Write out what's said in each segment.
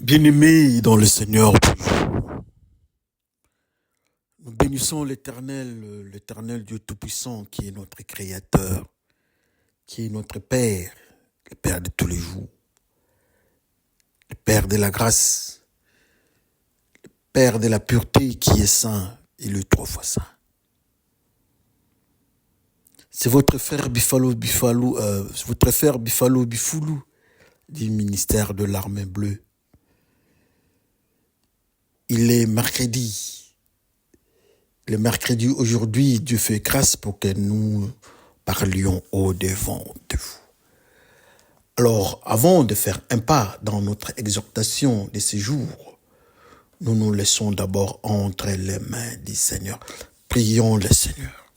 Bien-aimés dans le Seigneur, nous bénissons l'Éternel Dieu Tout-Puissant qui est notre Créateur, qui est notre Père, le Père de tous les jours, le Père de la grâce, le Père de la pureté qui est saint et le trois fois saint. C'est votre frère Bifalo Bifoulou du ministère de l'Armée Bleue. Il est mercredi. Le mercredi aujourd'hui, Dieu fait grâce pour que nous parlions au-devant de vous. Alors, avant de faire un pas dans notre exhortation de ce jour, nous nous laissons d'abord entre les mains du Seigneur. Prions le Seigneur.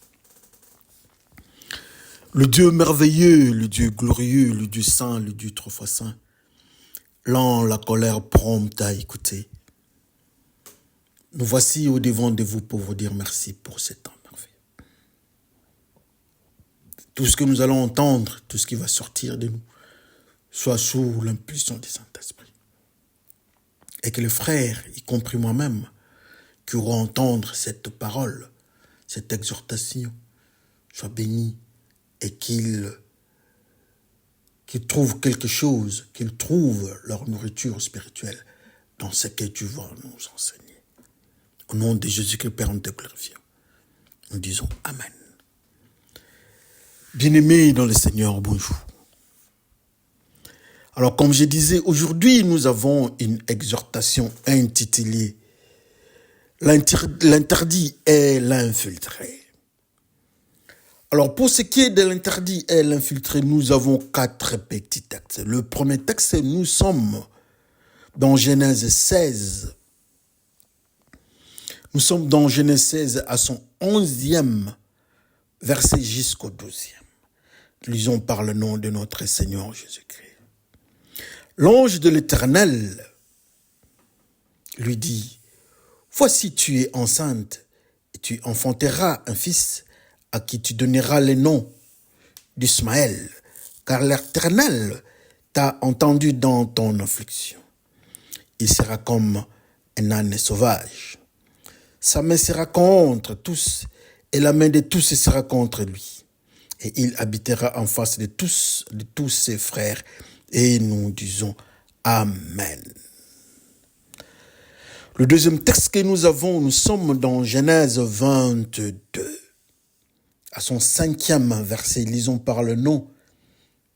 Le Dieu merveilleux, le Dieu glorieux, le Dieu saint, le Dieu trois fois saint, lent la colère prompte à écouter. Nous voici au-devant de vous pour vous dire merci pour ce temps merveilleux. Tout ce que nous allons entendre, tout ce qui va sortir de nous, soit sous l'impulsion du Saint-Esprit. Et que les frères, y compris moi-même, qui auront à entendre cette parole, cette exhortation, soient bénis et qu'ils trouvent quelque chose, qu'ils trouvent leur nourriture spirituelle dans ce que tu vas nous enseigner. Au nom de Jésus-Christ, Père, nous te glorifions. Nous disons Amen. Bien-aimés dans le Seigneur, bonjour. Alors, comme je disais, aujourd'hui, nous avons une exhortation intitulée « L'interdit et l'infiltré ». Alors, pour ce qui est de l'interdit et l'infiltré, nous avons 4 petits textes. Le premier texte, nous sommes dans Genèse 16. Nous sommes dans Genèse 16 à son 11e verset jusqu'au 12e. Lisons par le nom de notre Seigneur Jésus-Christ. L'ange de l'Éternel lui dit, « Voici tu es enceinte et tu enfanteras un fils à qui tu donneras le nom d'Ismaël, car l'Éternel t'a entendu dans ton affliction. Il sera comme un âne sauvage. Sa main sera contre tous et la main de tous sera contre lui. Et il habitera en face de tous ses frères. Et nous disons Amen. Le deuxième texte que nous avons, nous sommes dans Genèse 22. À son 5e verset, lisons par le nom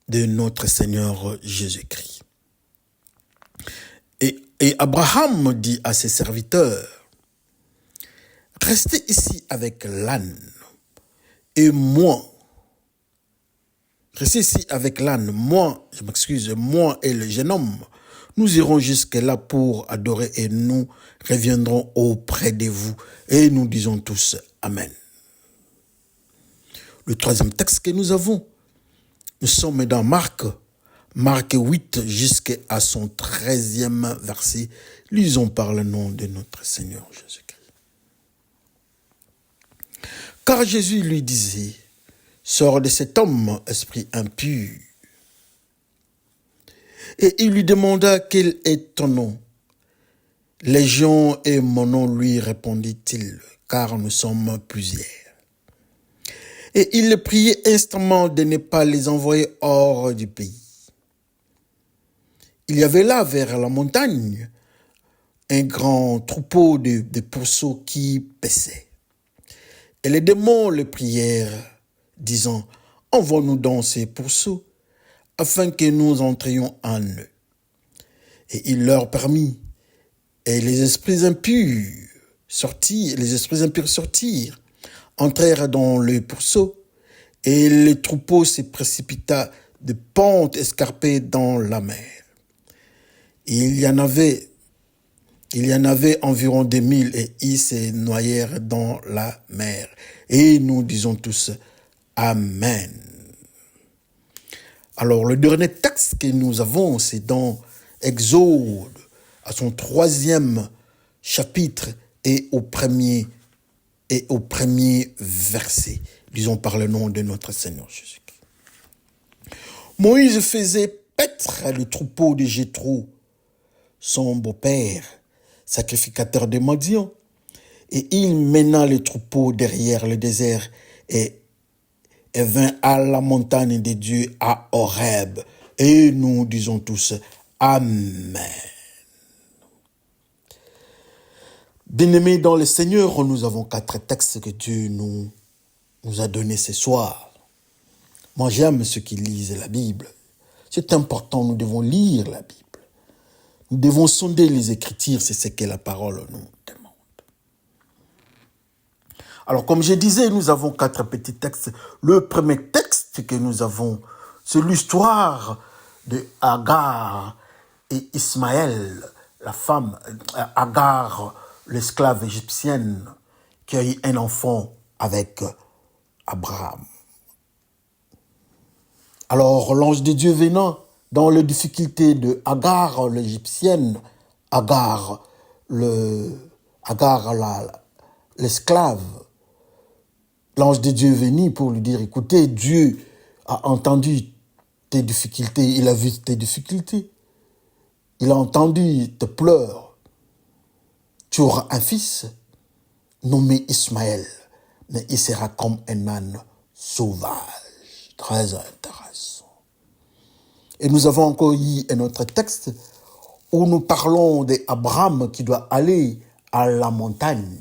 de notre Seigneur Jésus-Christ. Et Abraham dit à ses serviteurs, restez ici avec l'âne et moi. Restez ici avec l'âne, moi et le jeune homme. Nous irons jusque-là pour adorer et nous reviendrons auprès de vous. Et nous disons tous Amen. Le troisième texte que nous avons, nous sommes dans Marc 8 jusqu'à son 13e verset. Lisons par le nom de notre Seigneur Jésus-Christ. Car Jésus lui disait, sors de cet homme, esprit impur. Et il lui demanda quel est ton nom. Légion est mon nom, lui répondit-il, car nous sommes plusieurs. Et il le priait instamment de ne pas les envoyer hors du pays. Il y avait là, vers la montagne, un grand troupeau de pourceaux qui paissaient. Et les démons le prièrent, disant, envoie-nous dans ces pourceaux, afin que nous entrions en eux. Et il leur permit, et les esprits impurs sortirent, entrèrent dans le pourceau, et le troupeau se précipita de pente escarpée dans la mer. Il y en avait environ 2000 et ils se noyèrent dans la mer. Et nous disons tous Amen. Alors, le dernier texte que nous avons, c'est dans Exode, à son 3e chapitre et au premier verset. Lisons par le nom de notre Seigneur Jésus-Christ. Moïse faisait paître le troupeau de Jéthro, son beau-père, sacrificateur de Madian. Et il mena les troupeaux derrière le désert et vint à la montagne de Dieu à Horeb. Et nous disons tous Amen. Bien-aimés dans le Seigneur, nous avons 4 textes que Dieu nous a donnés ce soir. Moi, j'aime ceux qui lisent la Bible. C'est important, nous devons lire la Bible. Nous devons sonder les Écritures, c'est ce que la parole nous demande. Alors, comme je disais, nous avons 4 petits textes. Le premier texte que nous avons, c'est l'histoire de Agar et Ismaël, la femme, Agar, l'esclave égyptienne, qui a eu un enfant avec Abraham. Alors, l'ange de Dieu venant dans les difficultés de Agar, l'égyptienne, Agar, l'esclave, l'ange de Dieu est venu pour lui dire, écoutez, Dieu a entendu tes difficultés, il a vu tes difficultés, il a entendu tes pleurs. Tu auras un fils nommé Ismaël, mais il sera comme un âne sauvage. Très intéressant. Et nous avons encore eu un autre texte où nous parlons d'Abraham qui doit aller à la montagne.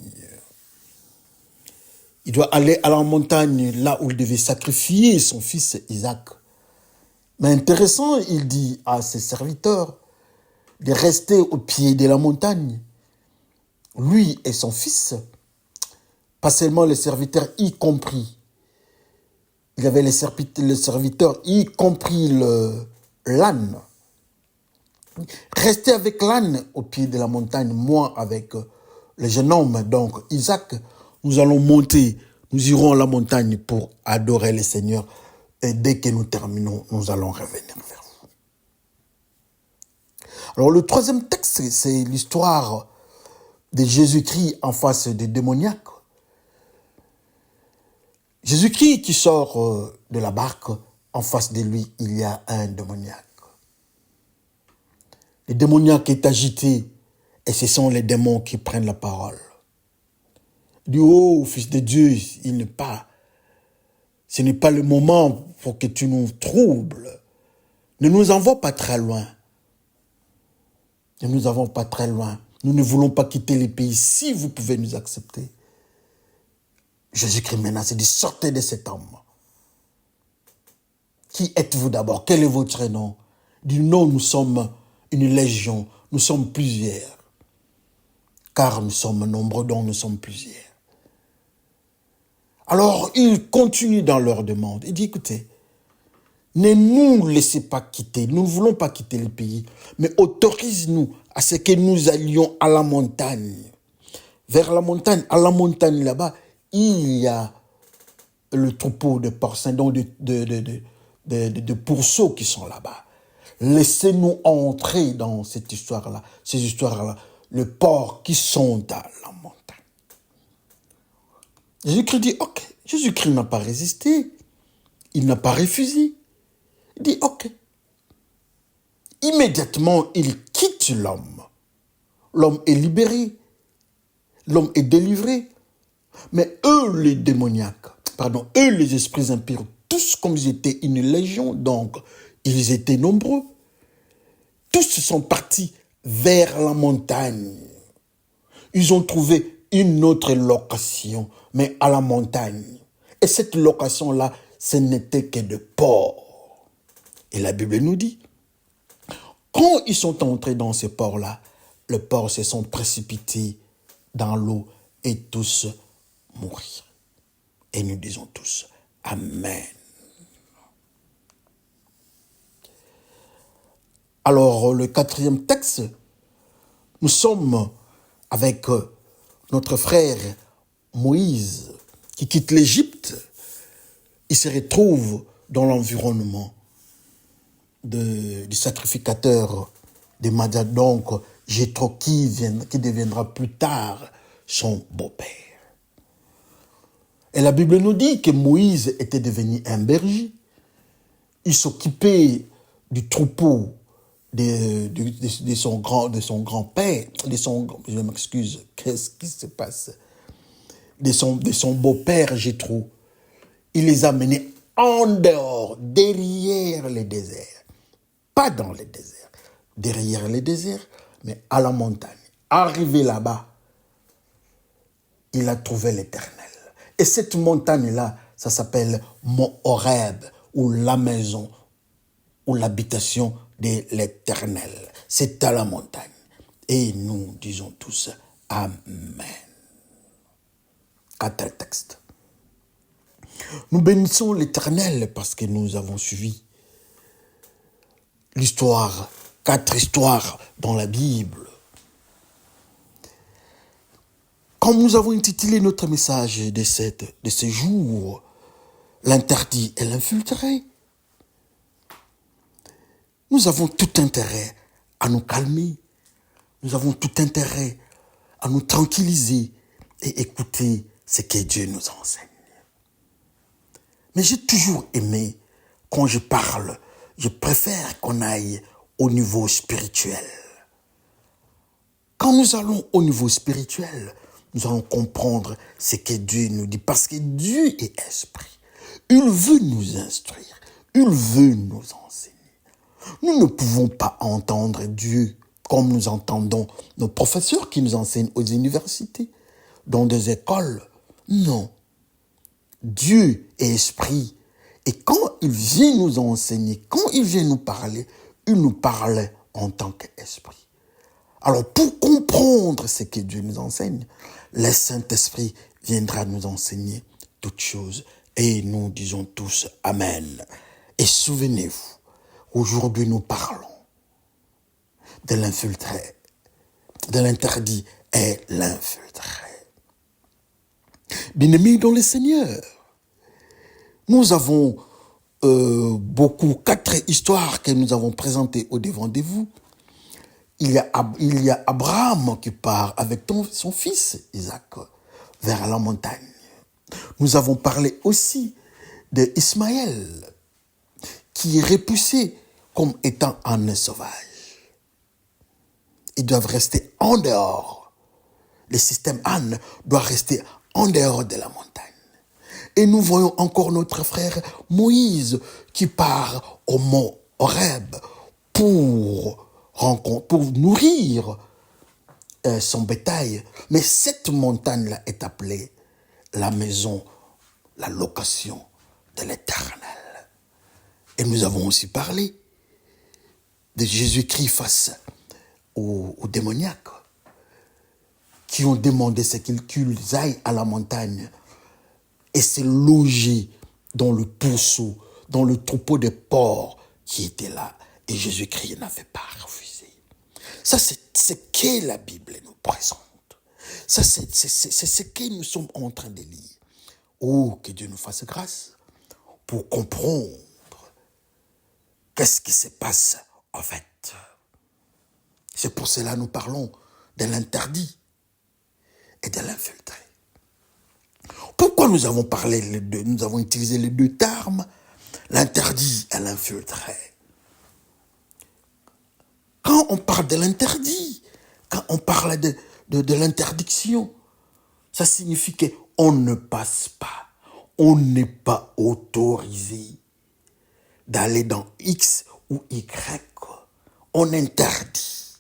Il doit aller à la montagne là où il devait sacrifier son fils Isaac. Mais intéressant, il dit à ses serviteurs de rester au pied de la montagne. Lui et son fils, pas seulement les serviteurs, y compris. Il y avait les serviteurs, y compris l'âne. Restez avec l'âne au pied de la montagne, moi avec le jeune homme, donc Isaac, nous allons monter, nous irons à la montagne pour adorer le Seigneur. Et dès que nous terminons, nous allons revenir vers vous. Alors le troisième texte, c'est l'histoire de Jésus-Christ en face des démoniaques. Jésus-Christ qui sort de la barque, en face de lui, il y a un démoniaque. Le démoniaque est agité et ce sont les démons qui prennent la parole. Du haut, Fils de Dieu, ce n'est pas le moment pour que tu nous troubles. Ne nous envoie pas très loin. Ne nous envoie pas très loin. Nous ne voulons pas quitter les pays si vous pouvez nous accepter. Jésus-Christ menace, il dit, sortez de cet homme. Qui êtes-vous d'abord? Quel est votre nom? Il dit, non, nous sommes une légion, nous sommes plusieurs. Car nous sommes nombreux, donc nous sommes plusieurs. Alors, il continue dans leur demande. Il dit, écoutez, ne nous laissez pas quitter, nous ne voulons pas quitter le pays, mais autorise-nous à ce que nous allions à la montagne. Vers la montagne, à la montagne là-bas, il y a le troupeau de porcins, donc de pourceaux qui sont là-bas. Laissez-nous entrer dans cette histoire-là, ces histoires-là, les porcs qui sont à la montagne. Jésus-Christ dit, ok. Jésus-Christ n'a pas résisté. Il n'a pas refusé. Il dit, ok. Immédiatement, il quitte l'homme. L'homme est libéré. L'homme est délivré. Mais eux, les démoniaques, eux, les esprits impurs, tous comme ils étaient une légion, donc ils étaient nombreux, tous sont partis vers la montagne. Ils ont trouvé une autre location, mais à la montagne. Et cette location-là, ce n'était que de porcs. Et la Bible nous dit, quand ils sont entrés dans ces ports-là, les porcs se sont précipités dans l'eau et tous mourir. Et nous disons tous Amen. Alors, le quatrième texte, nous sommes avec notre frère Moïse qui quitte l'Égypte. Il se retrouve dans l'environnement du sacrificateur de Madian, donc Jéthro qui deviendra plus tard son beau-père. Et la Bible nous dit que Moïse était devenu un berger. Il s'occupait du troupeau de son grand-père, je m'excuse, qu'est-ce qui se passe? De son beau-père, Jéthro. Il les a menés en dehors, derrière les déserts. Pas dans les déserts, derrière les déserts, mais à la montagne. Arrivé là-bas, il a trouvé l'Éternel. Et cette montagne-là, ça s'appelle Mont Horeb, ou la maison, ou l'habitation de l'Éternel. C'est à la montagne. Et nous disons tous Amen. 4 textes. Nous bénissons l'Éternel parce que nous avons suivi l'histoire, 4 histoires dans la Bible. Comme nous avons intitulé notre message de ce jour, l'interdit et l'infiltré, nous avons tout intérêt à nous calmer, nous avons tout intérêt à nous tranquilliser et écouter ce que Dieu nous enseigne. Mais j'ai toujours aimé, quand je parle, je préfère qu'on aille au niveau spirituel. Quand nous allons au niveau spirituel, nous allons comprendre ce que Dieu nous dit. Parce que Dieu est esprit. Il veut nous instruire. Il veut nous enseigner. Nous ne pouvons pas entendre Dieu comme nous entendons nos professeurs qui nous enseignent aux universités, dans des écoles. Non. Dieu est esprit. Et quand il vient nous enseigner, quand il vient nous parler, il nous parle en tant qu'esprit. Alors, pour comprendre ce que Dieu nous enseigne, le Saint-Esprit viendra nous enseigner toutes choses. Et nous disons tous Amen. Et souvenez-vous, aujourd'hui nous parlons de l'infiltré, de l'interdit et l'infiltré. Bien-aimés dans le Seigneur, nous avons 4 histoires que nous avons présentées au devant de vous. Il y a Abraham qui part avec son fils Isaac vers la montagne. Nous avons parlé aussi d'Ismaël qui est repoussé comme étant un sauvage. Ils doivent rester en dehors. Le système Anne doit rester en dehors de la montagne. Et nous voyons encore notre frère Moïse qui part au mont Horeb pour nourrir son bétail. Mais cette montagne-là est appelée la maison, la location de l'Éternel. Et nous avons aussi parlé de Jésus-Christ face aux démoniaques qui ont demandé qu'ils aillent à la montagne et se loger dans le pourceau, dans le troupeau de porcs qui était là. Et Jésus-Christ n'avait pas refusé. Ça, c'est ce que la Bible nous présente. Ça, c'est ce que nous sommes en train de lire. Oh, que Dieu nous fasse grâce pour comprendre qu'est-ce qui se passe en fait. C'est pour cela que nous parlons de l'interdit et de l'infiltré. Pourquoi nous avons nous avons utilisé les 2 termes, l'interdit et l'infiltré? Quand on parle de l'interdit, quand on parle de l'interdiction, ça signifie qu'on ne passe pas, on n'est pas autorisé d'aller dans X ou Y. On interdit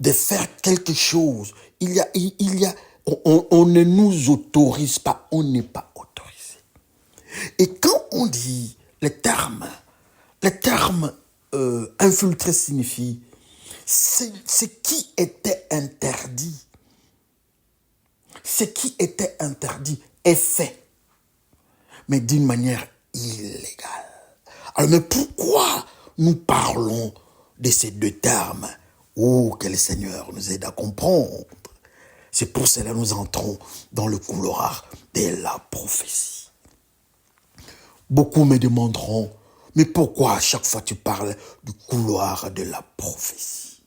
de faire quelque chose. On ne nous autorise pas, on n'est pas autorisé. Et quand on dit le terme infiltré signifie ce qui était interdit. Ce qui était interdit est fait, mais d'une manière illégale. Alors, mais pourquoi nous parlons de ces 2 termes? Oh, que le Seigneur nous aide à comprendre. C'est pour cela que nous entrons dans le couloir de la prophétie. Beaucoup me demanderont, mais pourquoi à chaque fois tu parles du couloir de la prophétie?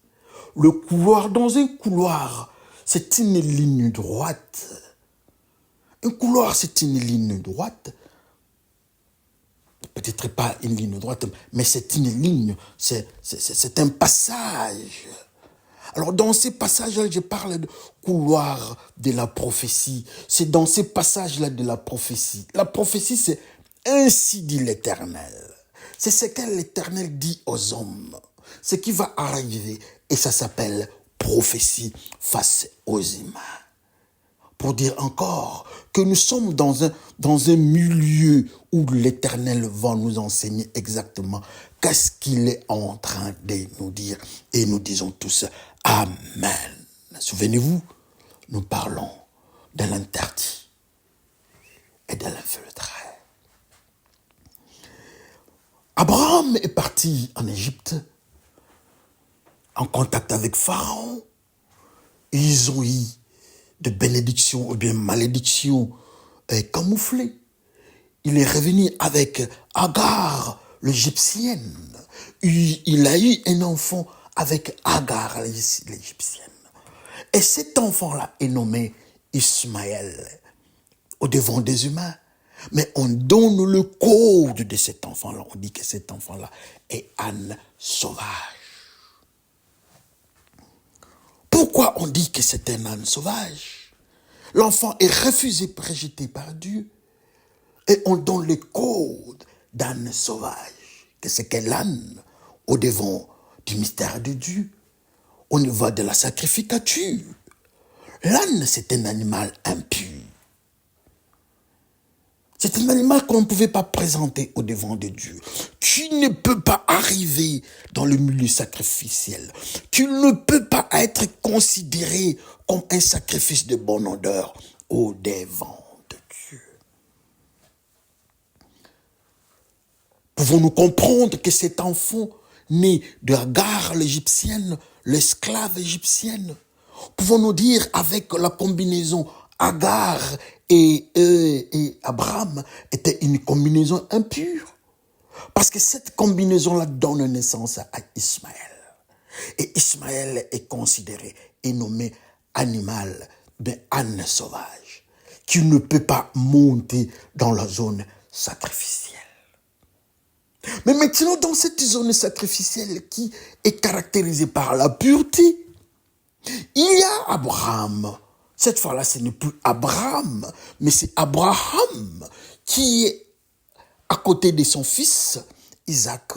Le couloir, dans un couloir, c'est une ligne droite. Un couloir, c'est une ligne droite. peut-être pas une ligne droite, mais c'est une ligne, c'est un passage. Alors dans ces passages-là, je parle de couloir de la prophétie. C'est dans ces passages-là de la prophétie. La prophétie, c'est ainsi dit l'Éternel. C'est ce que l'Éternel dit aux hommes. Ce qui va arriver. Et ça s'appelle prophétie face aux humains. Pour dire encore que nous sommes dans un milieu où l'Éternel va nous enseigner exactement qu'est-ce qu'il est en train de nous dire. Et nous disons tous Amen. Souvenez-vous, nous parlons de l'interdit et de l'infiltré. Abraham est parti en Égypte en contact avec Pharaon. Ils ont eu de bénédictions ou bien malédictions camouflées. Il est revenu avec Agar, l'Égyptienne. Il a eu un enfant avec Agar, l'Égyptienne. Et cet enfant-là est nommé Ismaël, au devant des humains. Mais on donne le code de cet enfant-là. On dit que cet enfant-là est âne sauvage. Pourquoi on dit que c'est un âne sauvage? L'enfant est refusé, rejeté par Dieu. Et on donne le code d'âne sauvage. Que c'est que l'âne, au devant du mystère de Dieu, au niveau de la sacrificature. L'âne, c'est un animal impur. C'est un animal qu'on ne pouvait pas présenter au devant de Dieu. Tu ne peux pas arriver dans le milieu sacrificiel. Tu ne peux pas être considéré comme un sacrifice de bonne odeur au devant de Dieu. Pouvons-nous comprendre que cet enfant né de Agar l'égyptienne, l'esclave égyptienne, pouvons-nous dire avec la combinaison Agar et Abraham était une combinaison impure. Parce que cette combinaison-là donne naissance à Ismaël. Et Ismaël est considéré et nommé animal, âne sauvage, qui ne peut pas monter dans la zone sacrificielle. Mais maintenant, dans cette zone sacrificielle qui est caractérisée par la pureté, il y a Abraham. Cette fois-là, ce n'est plus Abraham, mais c'est Abraham qui est à côté de son fils, Isaac,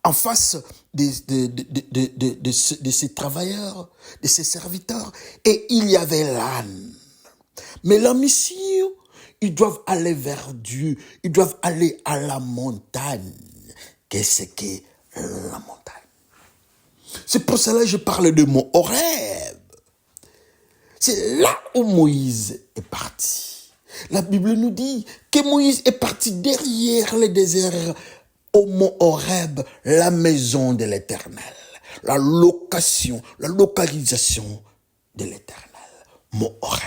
en face de ses travailleurs, de ses serviteurs. Et il y avait l'âne. Mais la mission, ils doivent aller vers Dieu. Ils doivent aller à la montagne. Qu'est-ce qu'est la montagne? C'est pour cela que je parle de mon Horeb. C'est là où Moïse est parti. La Bible nous dit que Moïse est parti derrière le désert au mont Horeb, la maison de l'Éternel. La localisation de l'Éternel. Mont Horeb.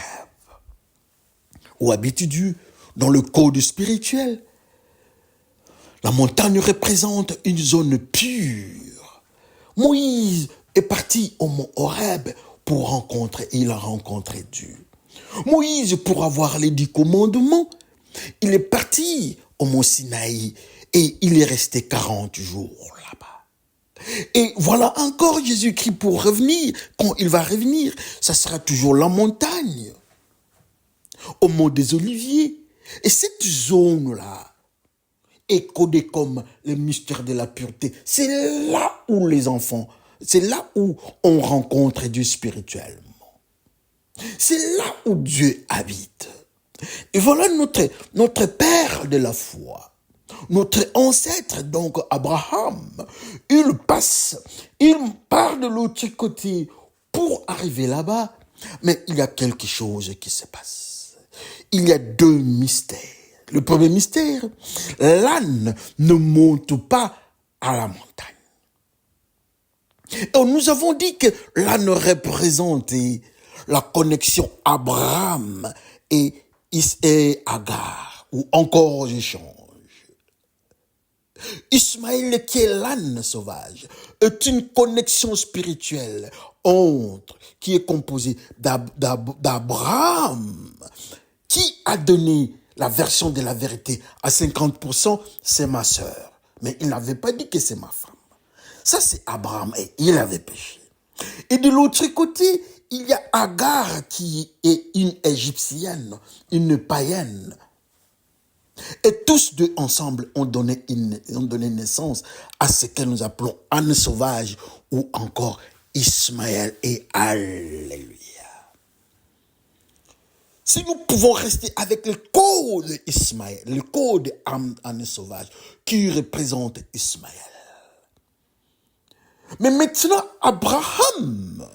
Où habite Dieu dans le code spirituel. La montagne représente une zone pure. Moïse est parti au mont Horeb pour rencontrer, il a rencontré Dieu. Moïse, pour avoir les 10 commandements, il est parti au mont Sinaï et il est resté 40 jours là-bas. Et voilà encore Jésus-Christ pour revenir. Quand il va revenir, ça sera toujours la montagne, au mont des Oliviers. Et cette zone-là est codée comme le mystère de la pureté. C'est là où les enfants, c'est là où on rencontre Dieu spirituellement. C'est là où Dieu habite. Et voilà notre père de la foi. Notre ancêtre, donc Abraham, il part de l'autre côté pour arriver là-bas. Mais il y a quelque chose qui se passe. Il y a 2 mystères. Le premier mystère, l'âne ne monte pas à la montagne. Et nous avons dit que l'âne représentait la connexion Abraham et Agar, ou encore j'échange. Ismaël, qui est l'âne sauvage, est une connexion spirituelle qui est composée d'Abraham, qui a donné la version de la vérité à 50%, c'est ma sœur. Mais il n'avait pas dit que c'est ma femme. Ça, c'est Abraham et il avait péché. Et de l'autre côté, il y a Agar qui est une Égyptienne, une païenne. Et tous deux ensemble ont donné naissance à ce que nous appelons Anne sauvage ou encore Ismaël. Et alléluia. Si nous pouvons rester avec le code Ismaël, le code Anne sauvage qui représente Ismaël. Mais maintenant, Abraham,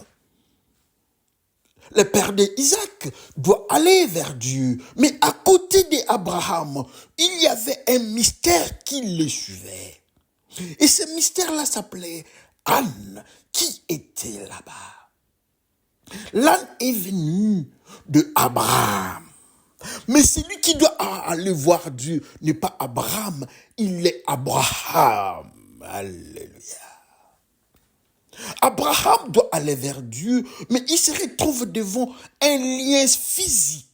le père d'Isaac, doit aller vers Dieu. Mais à côté d'Abraham, il y avait un mystère qui le suivait. Et ce mystère-là s'appelait Anne, qui était là-bas. L'âne est venu de Abraham. Mais celui qui doit aller voir Dieu n'est pas Abraham, il est Abraham. Alléluia. Abraham doit aller vers Dieu, mais il se retrouve devant un lien physique.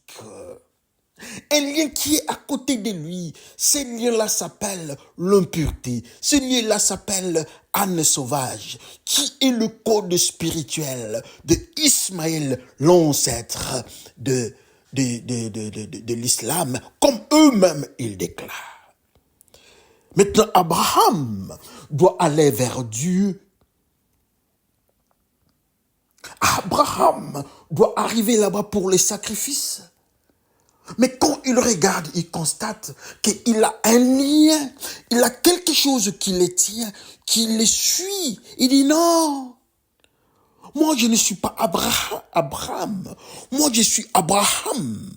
Un lien qui est à côté de lui. Ce lien-là s'appelle l'impureté. Ce lien-là s'appelle Anne sauvage, qui est le code spirituel de Ismaël, l'ancêtre de l'islam, comme eux-mêmes ils déclarent. Maintenant, Abraham doit aller vers Dieu. Abraham doit arriver là-bas pour les sacrifices. Mais quand il regarde, il constate qu'il a un lien, il a quelque chose qui le tient, qui le suit. Il dit non, moi je ne suis pas Abraham, moi je suis Abraham.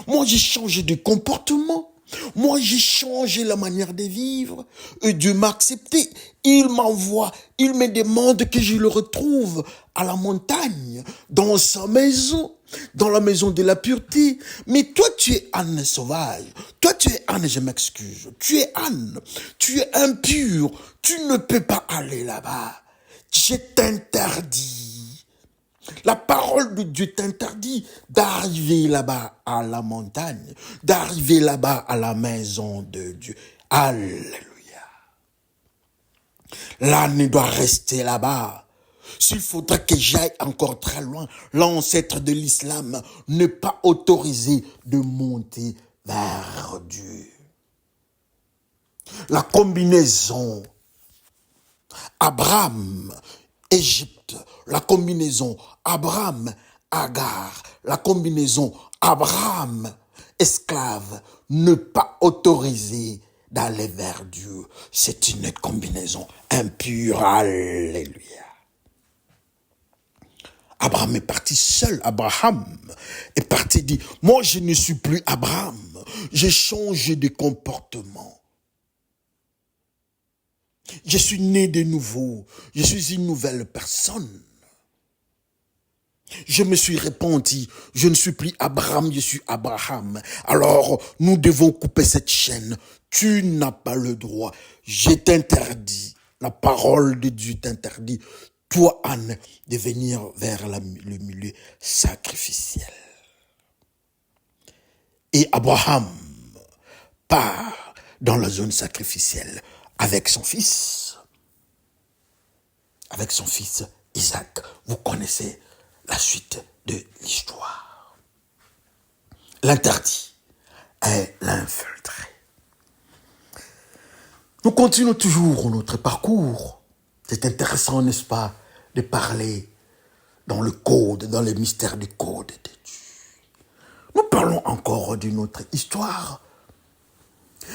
Moi j'ai changé de comportement. Moi, j'ai changé la manière de vivre. Et Dieu m'a accepté. Il m'envoie. Il me demande que je le retrouve à la montagne, dans sa maison, dans la maison de la pureté. Mais toi, tu es Anne sauvage. Toi, tu es Anne, je m'excuse. Tu es Anne. Tu es impur. Tu ne peux pas aller là-bas. Je t'interdis. La parole de Dieu t'interdit d'arriver là-bas à la montagne, d'arriver là-bas à la maison de Dieu. Alléluia. L'âne doit rester là-bas. S'il faudra que j'aille encore très loin, l'ancêtre de l'islam n'est pas autorisé de monter vers Dieu. La combinaison Abraham, Égypte, la combinaison Abraham, Agar, la combinaison Abraham, esclave, ne pas autorisé d'aller vers Dieu. C'est une combinaison impure. Alléluia. Abraham est parti seul. Abraham est parti dire, moi je ne suis plus Abraham. J'ai changé de comportement. Je suis né de nouveau. Je suis une nouvelle personne. Je me suis repenti. Je ne suis plus Abraham, je suis Abraham. Alors, nous devons couper cette chaîne. Tu n'as pas le droit. Je t'interdis. La parole de Dieu t'interdit. Toi, Anne, de venir vers le milieu sacrificiel. Et Abraham part dans la zone sacrificielle avec son fils. Avec son fils Isaac. Vous connaissez la suite de l'histoire. L'interdit est l'infiltré. Nous continuons toujours notre parcours. C'est intéressant, n'est-ce pas, de parler dans le code, dans le mystère du code de Dieu. Nous parlons encore d'une autre histoire.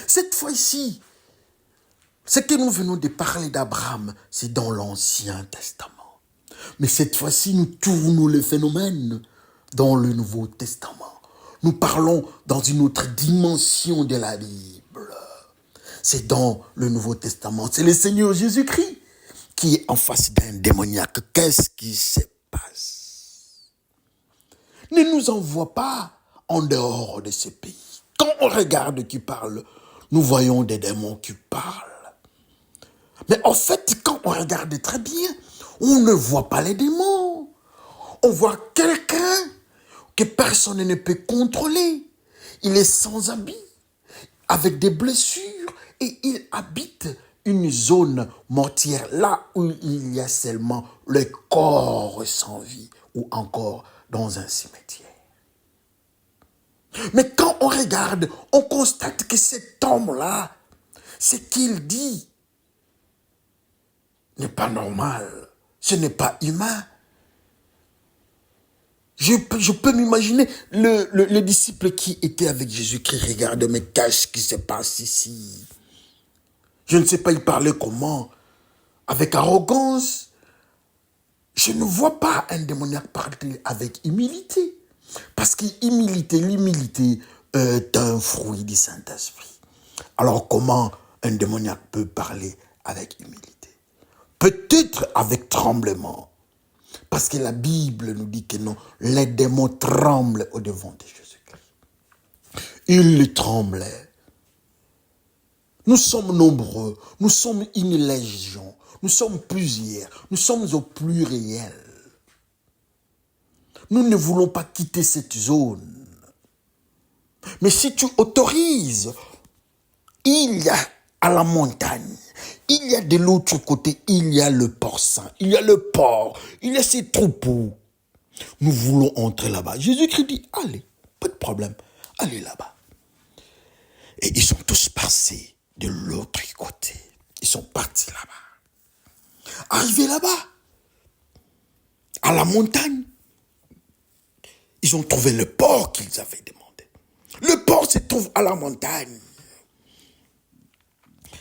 Cette fois-ci, ce que nous venons de parler d'Abraham, c'est dans l'Ancien Testament. Mais cette fois-ci, nous tournons le phénomène dans le Nouveau Testament. Nous parlons dans une autre dimension de la Bible. C'est dans le Nouveau Testament. C'est le Seigneur Jésus-Christ qui est en face d'un démoniaque. Qu'est-ce qui se passe? Ne nous envoie pas en dehors de ce pays. Quand on regarde qui parle, nous voyons des démons qui parlent. Mais en fait, quand on regarde très bien, on ne voit pas les démons. On voit quelqu'un que personne ne peut contrôler. il est sans habit, avec des blessures, et il habite une zone mortière, là où il y a seulement le corps sans vie, ou encore dans un cimetière. Mais quand on regarde, on constate que cet homme-là, ce qu'il dit n'est pas normal, ce n'est pas humain. Je peux m'imaginer le disciple qui était avec Jésus-Christ. Regarde, mais qu'est-ce qui se passe ici? Je ne sais pas, il parlait comment? Avec arrogance. Je ne vois pas un démoniaque parler avec humilité. Parce que l'humilité est un fruit du Saint-Esprit. Alors comment un démoniaque peut parler avec humilité? Peut-être avec tremblement. Parce que la Bible nous dit que non, les démons tremblent au-devant de Jésus-Christ. Ils tremblaient. Nous sommes nombreux, nous sommes une légion, nous sommes plusieurs, nous sommes au pluriel. Nous ne voulons pas quitter cette zone. Mais si tu autorises, il y a à la montagne, il y a de l'autre côté, il y a le porc-saint, il y a le porc, il y a ces troupeaux. Nous voulons entrer là-bas. Jésus-Christ dit, allez, pas de problème, allez là-bas. Et ils sont tous passés de l'autre côté. Ils sont partis là-bas. Arrivés là-bas, à la montagne, ils ont trouvé le porc qu'ils avaient demandé. Le porc se trouve à la montagne.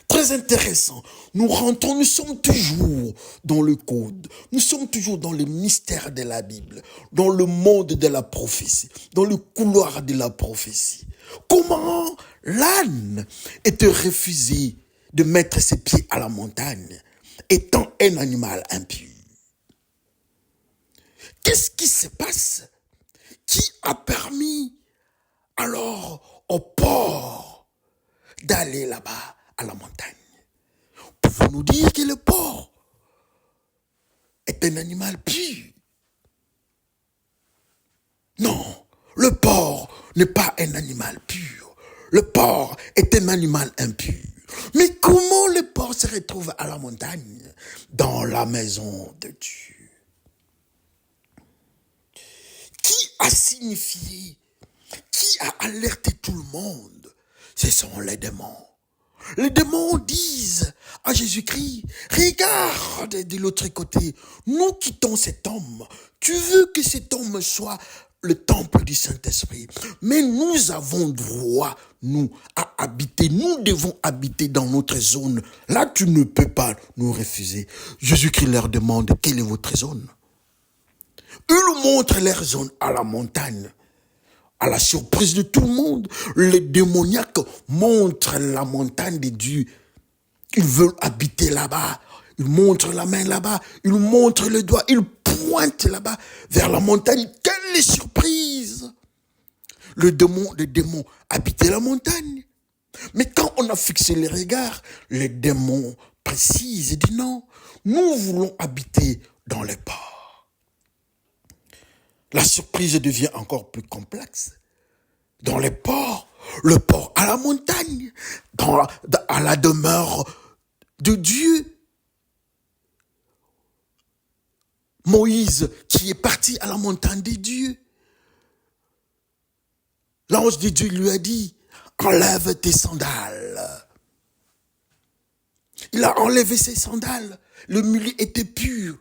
Très intéressant. Nous rentrons, nous sommes toujours dans le code. Nous sommes toujours dans le mystère de la Bible, dans le monde de la prophétie, dans le couloir de la prophétie. Comment l'âne était refusé de mettre ses pieds à la montagne, étant un animal impur? Qu'est-ce qui se passe? Qui a permis alors au porc d'aller là-bas à la montagne? Pouvons-nous dire que le porc est un animal pur? Non, le porc n'est pas un animal pur. Le porc est un animal impur. Mais comment le porc se retrouve à la montagne, dans la maison de Dieu? Qui a signifié, qui a alerté tout le monde? Ce sont les démons. Les démons disent à Jésus-Christ, regarde de l'autre côté, nous quittons cet homme. Tu veux que cet homme soit le temple du Saint-Esprit. Mais nous avons droit, nous, à habiter. Nous devons habiter dans notre zone. Là, tu ne peux pas nous refuser. Jésus-Christ leur demande, quelle est votre zone? Ils montrent leur zone à la montagne. À la surprise de tout le monde, les démoniaques montrent la montagne de Dieu. Ils veulent habiter là-bas. Ils montrent la main là-bas. Ils montrent le doigt. Ils pointent là-bas vers la montagne. Quelle surprise! Le démon habitait la montagne. Mais quand on a fixé les regards, les démons précisent et disent non, nous voulons habiter dans les ports. La surprise devient encore plus complexe. Dans les ports, le port à la montagne, à la demeure de Dieu. Moïse qui est parti à la montagne de Dieu. L'ange de Dieu lui a dit, enlève tes sandales. Il a enlevé ses sandales. Le milieu était pur.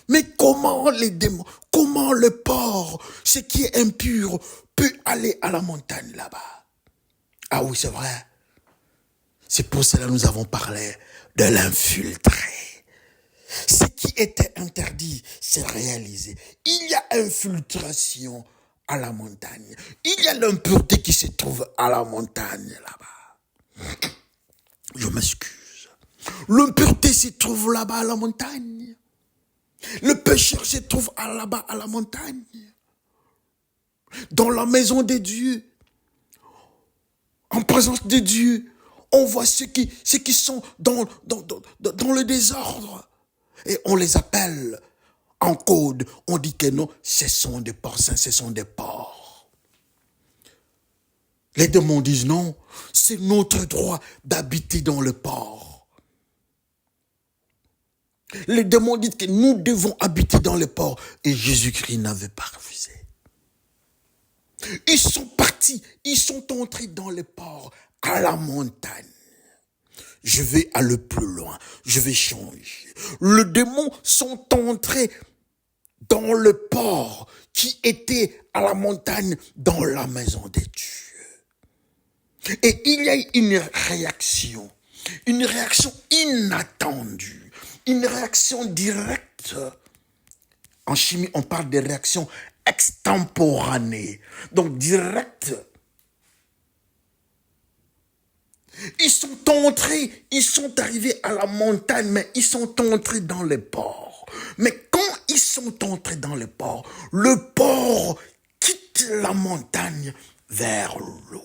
Mais comment les démons, comment le porc, ce qui est impur, peut aller à la montagne là-bas? Ah oui, c'est vrai. C'est pour cela que nous avons parlé de l'infiltré. Ce qui était interdit, c'est réalisé. Il y a infiltration à la montagne. Il y a l'impureté qui se trouve à la montagne là-bas. Je m'excuse. L'impureté se trouve là-bas à la montagne. Le pécheur se trouve là-bas à la montagne. Dans la maison de Dieu, en présence de Dieu, on voit ceux qui sont dans le désordre. Et on les appelle en code. On dit que non, ce sont des porcins, ce sont des porcs. Les démons disent non, c'est notre droit d'habiter dans le port. Les démons disent que nous devons habiter dans le port. Et Jésus-Christ n'avait pas refusé. Ils sont partis, ils sont entrés dans le port, à la montagne. Je vais aller plus loin, je vais changer. Les démons sont entrés dans le port qui était à la montagne, dans la maison des dieux. Et il y a une réaction inattendue, une réaction directe. En chimie, on parle de réaction extemporanée, donc directe. Ils sont entrés, ils sont arrivés à la montagne, mais ils sont entrés dans le port. Mais quand ils sont entrés dans le port quitte la montagne vers l'eau.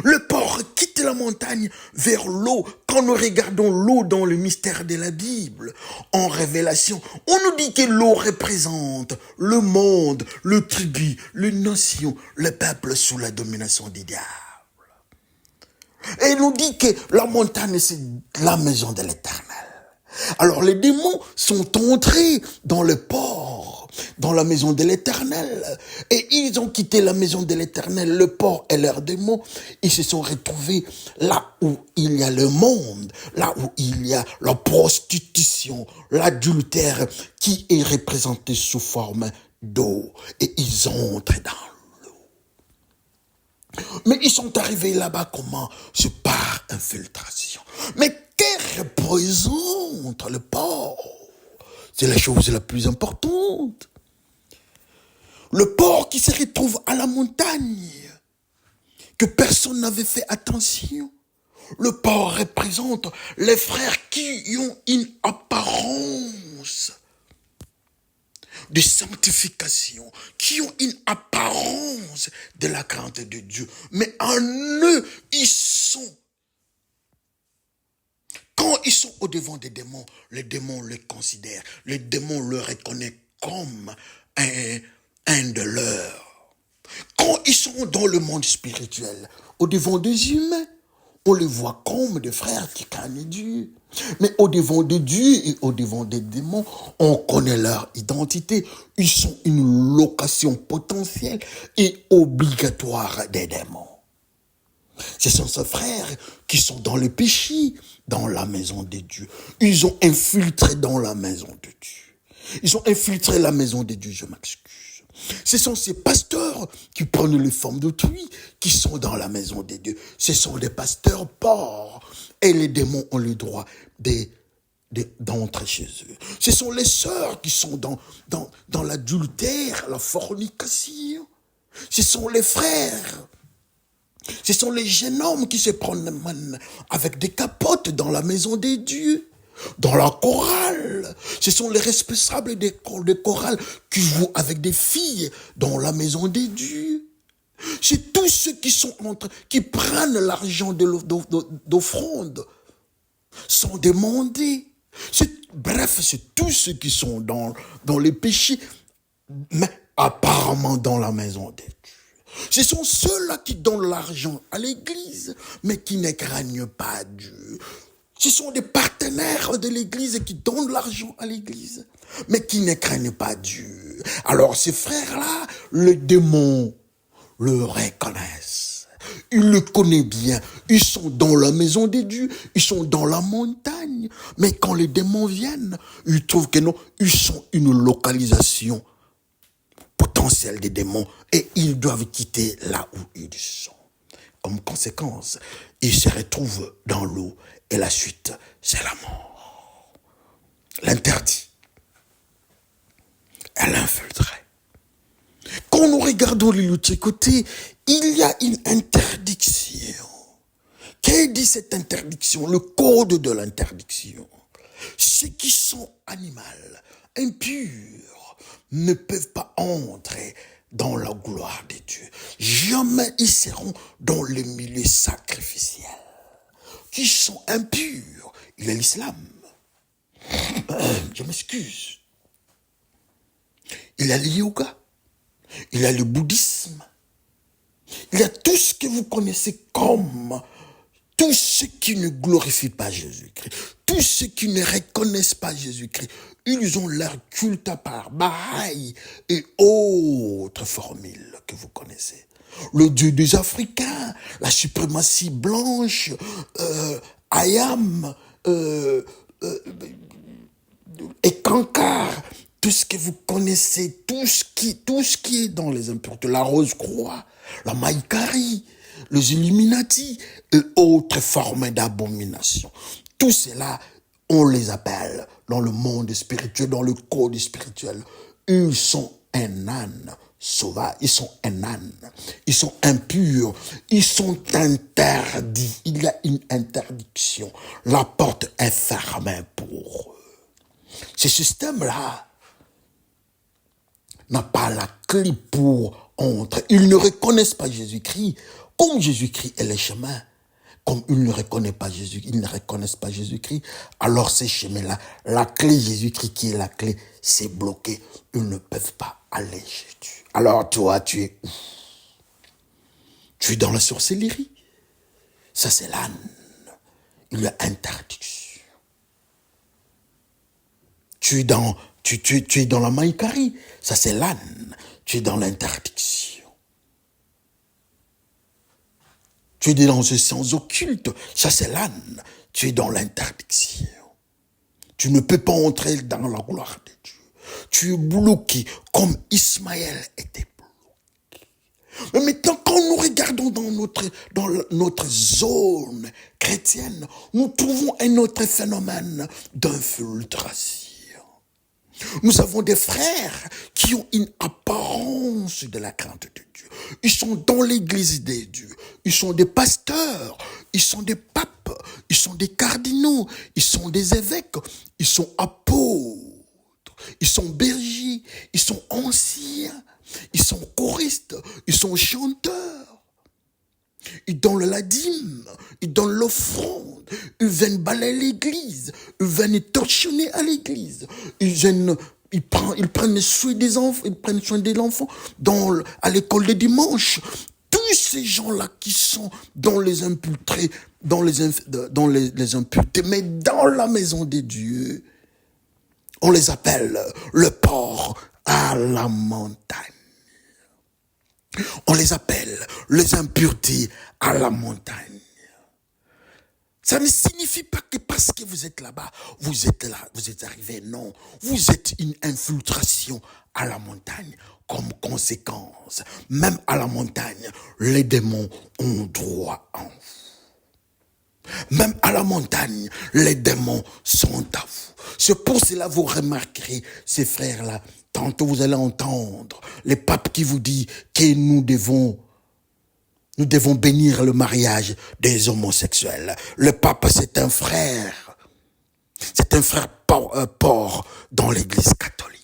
Le port quitte la montagne vers l'eau. Quand nous regardons l'eau dans le mystère de la Bible, en Révélation, on nous dit que l'eau représente le monde, le tribu, les nations, le peuple sous la domination des diables. Et il nous dit que la montagne, c'est la maison de l'Éternel. Alors les démons sont entrés dans le port, dans la maison de l'Éternel. Et ils ont quitté la maison de l'Éternel, le port et leurs démons. Ils se sont retrouvés là où il y a le monde, là où il y a la prostitution, l'adultère qui est représenté sous forme d'eau. Et ils entrent dans mais ils sont arrivés là-bas comment? C'est par infiltration. Mais que représente le port? C'est la chose la plus importante. Le port qui se retrouve à la montagne, que personne n'avait fait attention. Le port représente les frères qui ont une apparence de sanctification, qui ont une apparence de la crainte de Dieu. Mais en eux, quand ils sont au-devant des démons, les démons les considèrent, les démons le reconnaissent comme un de leurs. Quand ils sont dans le monde spirituel, au-devant des humains, on les voit comme des frères qui craignent Dieu. Mais au-devant de Dieu et au-devant des démons, on connaît leur identité. Ils sont une location potentielle et obligatoire des démons. Ce sont ces frères qui sont dans le péché, dans la maison de Dieu. Ils ont infiltré dans la maison de Dieu. Ils ont infiltré la maison de Dieu, je m'excuse. Ce sont ces pasteurs qui prennent les formes d'autrui, qui sont dans la maison de Dieu. Ce sont des pasteurs pauvres. Et les démons ont le droit d'entrer chez eux. Ce sont les sœurs qui sont dans l'adultère, la fornication. Ce sont les frères. Ce sont les jeunes hommes qui se promènent avec des capotes dans la maison des dieux. Dans la chorale, ce sont les responsables des chorales qui jouent avec des filles dans la maison des dieux. C'est tous ceux qui prennent l'argent d'offrande sans demander. Bref, c'est tous ceux qui sont dans les péchés, mais apparemment dans la maison des dieux. Ce sont ceux-là qui donnent l'argent à l'église, mais qui ne craignent pas Dieu. Ce sont des partenaires de l'église qui donnent l'argent à l'église, mais qui ne craignent pas Dieu. Alors ces frères-là, les démons le reconnaissent. Ils le connaissent bien. Ils sont dans la maison des dieux, ils sont dans la montagne. Mais quand les démons viennent, ils trouvent que non, ils sont une localisation potentielle des démons et ils doivent quitter là où ils sont. En conséquence, ils se retrouvent dans l'eau et la suite, c'est la mort. L'interdit et l'infiltré. Quand nous regardons de l'autre côté, il y a une interdiction. Qu'est-ce que dit cette interdiction? Le code de l'interdiction. Ceux qui sont animaux, impurs, ne peuvent pas entrer dans la gloire de Dieu. Jamais ils seront dans le milieu sacrificiel. Qui sont impurs, il y a l'islam. Je m'excuse. Il y a le yoga. Il y a le bouddhisme. Il y a tout ce que vous connaissez comme tous ceux qui ne glorifient pas Jésus-Christ, tous ceux qui ne reconnaissent pas Jésus-Christ, ils ont leur culte à part, Bahaï et autres formules que vous connaissez. Le Dieu des Africains, la suprématie blanche, Ayam, et Kankar, tout ce que vous connaissez, tout ce qui est dans les impuretés, la Rose-Croix, la Maïkari, les Illuminati et autres formes d'abomination. Tout cela, on les appelle dans le monde spirituel, dans le code spirituel. Ils sont un âne sauvage, ils sont un âne, ils sont impurs, ils sont interdits. Il y a une interdiction. La porte est fermée pour eux. Ce système-là n'a pas la clé pour entrer. Ils ne reconnaissent pas Jésus-Christ comme Jésus-Christ est le chemin. Comme ils ne reconnaissent pas Jésus, ils ne reconnaissent pas Jésus-Christ, alors ces chemins-là, la clé Jésus-Christ qui est la clé, c'est bloqué. Ils ne peuvent pas aller chez Dieu. Alors toi, tu es où? Tu es dans la sorcellerie. Ça, c'est l'âne. Il y a interdiction. Tu es dans la maïkari. Ça, c'est l'âne. Tu es dans l'interdiction. Tu es dans ce sens occulte. Ça, c'est l'âne. Tu es dans l'interdiction. Tu ne peux pas entrer dans la gloire de Dieu. Tu es bloqué comme Ismaël était bloqué. Mais maintenant, quand nous regardons dans notre zone chrétienne, nous trouvons un autre phénomène d'infiltration. Nous avons des frères qui ont une apparence de la crainte de Dieu. Ils sont dans l'église des dieux. Ils sont des pasteurs. Ils sont des papes. Ils sont des cardinaux. Ils sont des évêques. Ils sont apôtres. Ils sont bergers. Ils sont anciens. Ils sont choristes. Ils sont chanteurs. Ils donnent la dîme. Ils donnent l'offrande. Ils viennent balayer l'église. Ils viennent torchonner à l'église. Ils prennent soin des enfants. Ils prennent soin de l'enfant à l'école de dimanche. Tous ces gens-là qui sont dans les impuretés, dans les impuretés, mais dans la maison de Dieu, on les appelle le port à la montagne. On les appelle les impuretés à la montagne. Ça ne signifie pas que parce que vous êtes là-bas, vous êtes là, vous êtes arrivé. Non, vous êtes une infiltration à la montagne. Comme conséquence, même à la montagne, les démons ont droit en vous. Même à la montagne, les démons sont à vous. C'est pour cela que vous remarquerez ces frères-là. Tantôt vous allez entendre les papes qui vous disent que nous devons bénir le mariage des homosexuels. Le pape, c'est un frère. C'est un frère port dans l'église catholique.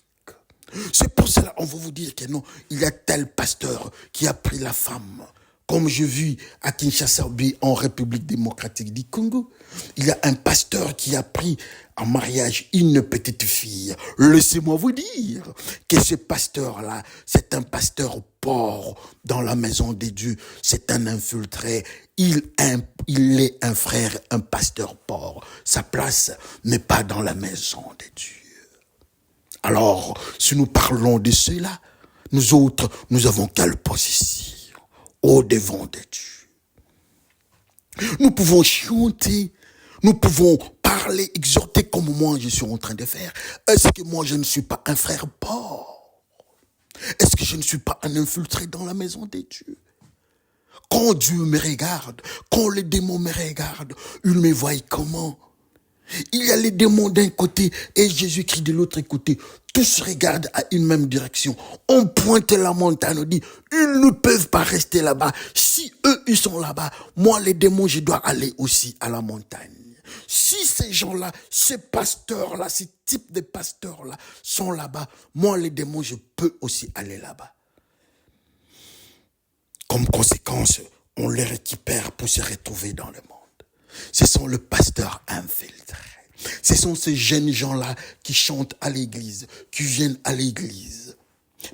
C'est pour cela qu'on va vous dire que non, il y a tel pasteur qui a pris la femme. Comme je vis à Kinshasa, en République démocratique du Congo, il y a un pasteur qui a pris en mariage une petite fille. Laissez-moi vous dire que ce pasteur-là, c'est un pasteur pauvre dans la maison de Dieu. C'est un infiltré. Il est un frère, un pasteur pauvre. Sa place n'est pas dans la maison de Dieu. Alors, si nous parlons de cela, nous autres, nous avons quelle position au devant de Dieu? Nous pouvons chanter, nous pouvons parler, exhorter comme moi je suis en train de faire. Est-ce que moi je ne suis pas un frère pauvre? Est-ce que je ne suis pas un infiltré dans la maison de Dieu? Quand Dieu me regarde, quand les démons me regardent, ils me voient comment? Il y a les démons d'un côté et Jésus-Christ de l'autre côté. Tous regardent à une même direction. On pointe la montagne, on dit, ils ne peuvent pas rester là-bas. Si eux, ils sont là-bas, moi, les démons, je dois aller aussi à la montagne. Si ces gens-là, ces pasteurs-là, ces types de pasteurs-là sont là-bas, moi, les démons, je peux aussi aller là-bas. Comme conséquence, on les récupère pour se retrouver dans le monde. Ce sont les pasteurs infiltrés. Ce sont ces jeunes gens-là qui chantent à l'église, qui viennent à l'église.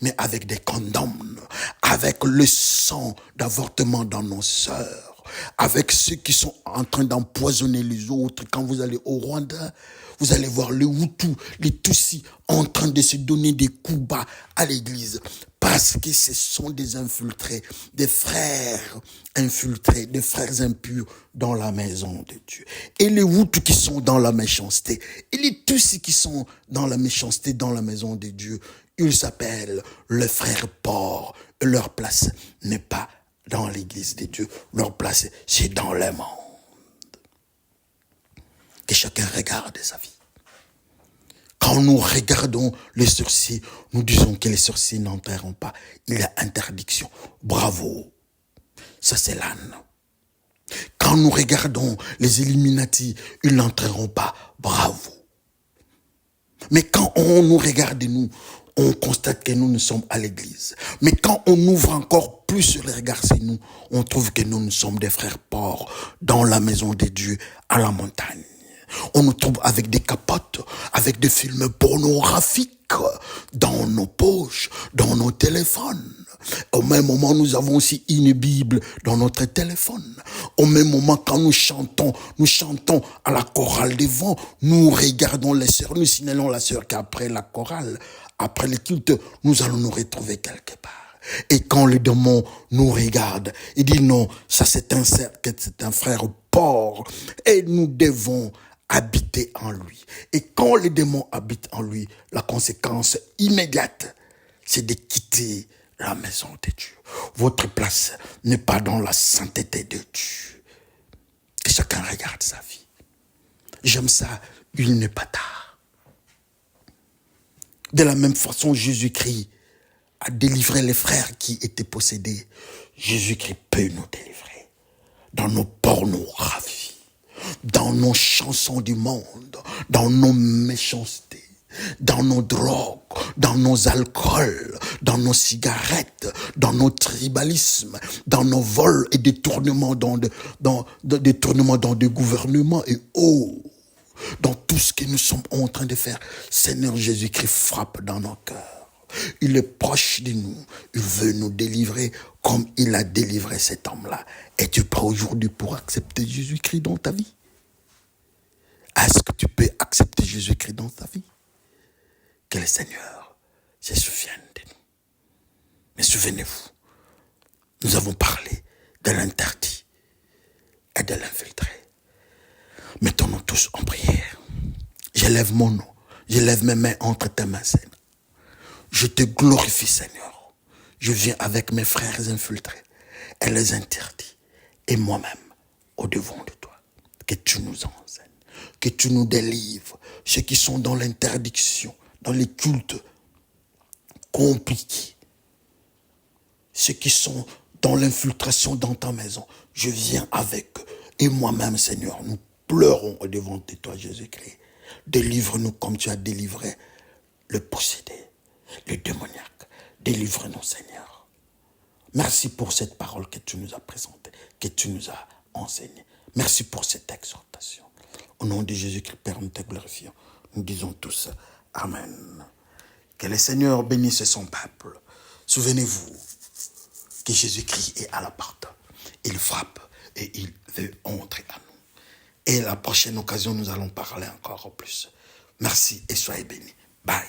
mais avec des condoms, avec le sang d'avortement dans nos sœurs, avec ceux qui sont en train d'empoisonner les autres. Quand vous allez au Rwanda, vous allez voir les Hutus, les Tutsis en train de se donner des coups bas à l'église. Parce que ce sont des infiltrés, des frères infiltrés, des frères impurs dans la maison de Dieu. Et les Hutus qui sont dans la méchanceté, et les Tutsis qui sont dans la méchanceté dans la maison de Dieu, ils s'appellent le frère porc. Leur place n'est pas dans l'église de Dieu. Leur place, c'est dans le monde. Que chacun regarde sa vie. Quand nous regardons les sorciers, nous disons que les sorciers n'entreront pas. Il y a interdiction. Bravo. Ça, c'est l'âne. Quand nous regardons les Illuminati, ils n'entreront pas. Bravo. Mais quand on nous regarde, nous, on constate que nous sommes à l'église. Mais quand on ouvre encore plus le regard sur nous, on trouve que nous sommes des frères porcs dans la maison de Dieu, à la montagne. On nous trouve avec des capotes, avec des films pornographiques dans nos poches, dans nos téléphones. Au même moment, nous avons aussi une Bible dans notre téléphone. Au même moment, quand nous chantons à la chorale des vents, nous regardons les sœurs, nous signalons la sœur qu'après la chorale, après le culte, nous allons nous retrouver quelque part. Et quand le démon nous regarde, il dit non, ça c'est un frère porc, et nous devons habiter en lui. Et quand le démon habite en lui, la conséquence immédiate, c'est de quitter la maison de Dieu. Votre place n'est pas dans la sainteté de Dieu. Que chacun regarde sa vie. J'aime ça, il n'est pas tard. De la même façon, Jésus-Christ a délivré les frères qui étaient possédés. Jésus-Christ peut nous délivrer dans nos pornographies, dans nos chansons du monde, dans nos méchancetés, dans nos drogues, dans nos alcools, dans nos cigarettes, dans nos tribalismes, dans nos vols et détournements dans des gouvernements et dans tout ce que nous sommes en train de faire. Seigneur Jésus-Christ frappe dans nos cœurs. Il est proche de nous. Il veut nous délivrer comme il a délivré cet homme-là. Es-tu prêt aujourd'hui pour accepter Jésus-Christ dans ta vie? Est-ce que tu peux accepter Jésus-Christ dans ta vie? Que le Seigneur se souvienne de nous. Mais souvenez-vous, nous avons parlé de l'interdit et de l'infiltré. Mettons-nous tous en prière. J'élève mon nom. J'élève mes mains entre tes mains, Seigneur. Je te glorifie, Seigneur. Je viens avec mes frères infiltrés et les interdits. Et moi-même, au-devant de toi. Que tu nous enseignes. Que tu nous délivres. Ceux qui sont dans l'interdiction, dans les cultes compliqués. Ceux qui sont dans l'infiltration dans ta maison. Je viens avec eux. Et moi-même, Seigneur, nous pleurons au-devant de toi, Jésus-Christ. Délivre-nous comme tu as délivré le possédé, le démoniaque. Délivre-nous, Seigneur. Merci pour cette parole que tu nous as présentée, que tu nous as enseignée. Merci pour cette exhortation. Au nom de Jésus-Christ, Père, nous te glorifions. Nous disons tous Amen. Que le Seigneur bénisse son peuple. Souvenez-vous que Jésus-Christ est à la porte. Il frappe et il veut entrer à nous. Et la prochaine occasion, nous allons parler encore plus. Merci et soyez bénis. Bye.